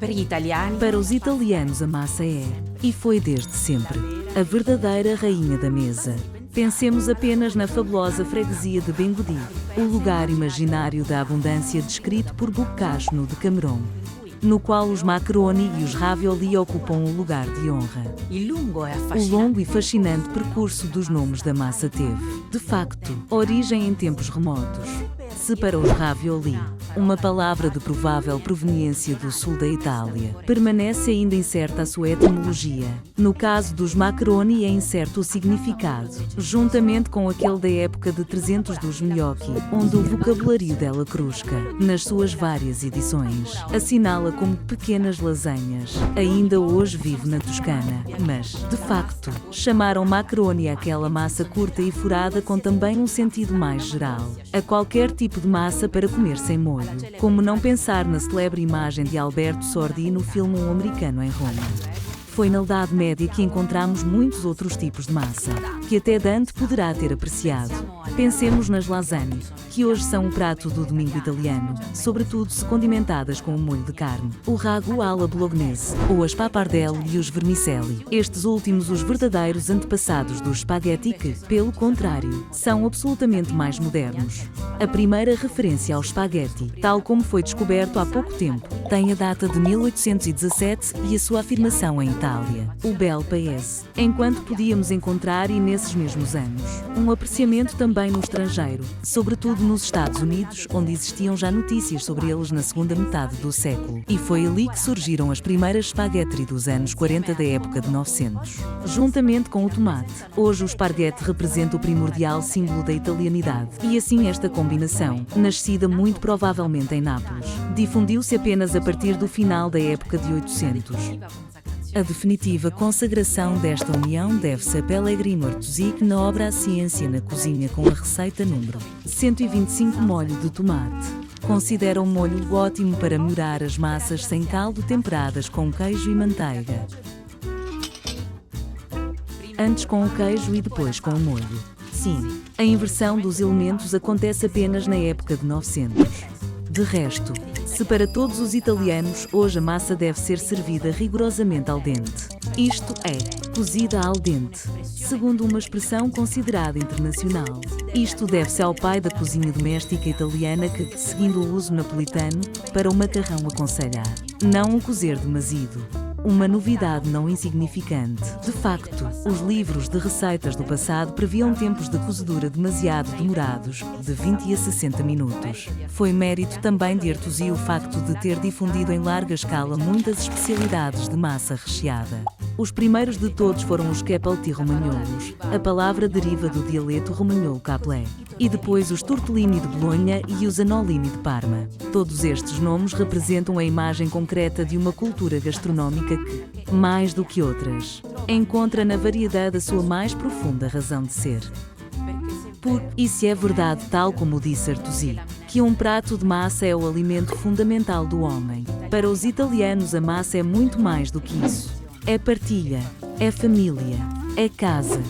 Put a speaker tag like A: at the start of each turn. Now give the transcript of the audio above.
A: Per gli italiani,
B: Para os italianos, a massa é, e foi desde sempre, a verdadeira rainha da mesa. Pensemos apenas na fabulosa freguesia de Bengodi, o lugar imaginário da abundância descrito por Boccaccio no Decameron, no qual os macaroni e os ravioli ocupam o lugar de honra.
A: il lungo e
B: O
A: affascinante
B: longo e fascinante percurso dos nomes da massa teve, de facto, origem em tempos remotos. Se para os ravioli, uma palavra de provável proveniência do sul da Itália, permanece ainda incerta a sua etimologia. No caso dos macaroni é incerto o significado, juntamente com aquele da época de 300 dos gnocchi, onde o vocabulário della Crusca, nas suas várias edições, assinala como pequenas lasanhas. Ainda hoje vive na Toscana, mas, de facto, chamaram macaroni àquela massa curta e furada com também um sentido mais geral, a qualquer tipo de massa para comer sem molho. Como não pensar na célebre imagem de Alberto Sordi no filme Um Americano em Roma? Foi na Idade Média que encontramos muitos outros tipos de massa, que até Dante poderá ter apreciado. Pensemos nas lasagne, que hoje são o prato do domingo italiano, sobretudo se condimentadas com um molho de carne, o ragu alla bolognese, ou as pappardelle e os vermicelli. Estes últimos os verdadeiros antepassados dos spaghetti que, pelo contrário, são absolutamente mais modernos. A primeira referência ao spaghetti, tal como foi descoberto há pouco tempo, tem a data de 1817 e a sua afirmação em Itália, o bel paese, enquanto podíamos encontrar, e nesses mesmos anos, um apreciamento também no estrangeiro, sobretudo nos Estados Unidos, onde existiam já notícias sobre eles na segunda metade do século, e foi ali que surgiram as primeiras spaghetti dos anos 40 da época de 900. Juntamente com o tomate, hoje o spaghetti representa o primordial símbolo da italianidade, e assim esta combinação, nascida muito provavelmente em Nápoles, difundiu-se apenas a partir do final da época de 800. A definitiva consagração desta união deve-se a Pellegrino Artusic na obra A Ciência na Cozinha com a receita número 125 molho de tomate. Considera um molho ótimo para melhorar as massas sem caldo temperadas com queijo e manteiga. Antes com o queijo e depois com o molho. Sim, a inversão dos elementos acontece apenas na época de 900. De resto, se para todos os italianos hoje a massa deve ser servida rigorosamente al dente, isto é, cozida al dente, segundo uma expressão considerada internacional. Isto deve-se ao pai da cozinha doméstica italiana que, seguindo o uso napolitano, para o macarrão aconselha a não o cozer demasiado. Uma novidade não insignificante. De facto, os livros de receitas do passado previam tempos de cozedura demasiado demorados, de 20 a 60 minutos. Foi mérito também de Artusi o facto de ter difundido em larga escala muitas especialidades de massa recheada. Os primeiros de todos foram os capelletti romagnolos, a palavra deriva do dialeto romagnolo caplé, e depois os tortellini de Bolonha e os annolini de Parma. Todos estes nomes representam a imagem concreta de uma cultura gastronómica que, mais do que outras, encontra na variedade a sua mais profunda razão de ser. E se é verdade, tal como disse Artusi, que um prato de massa é o alimento fundamental do homem, para os italianos a massa é muito mais do que isso. É partilha, é família, é casa.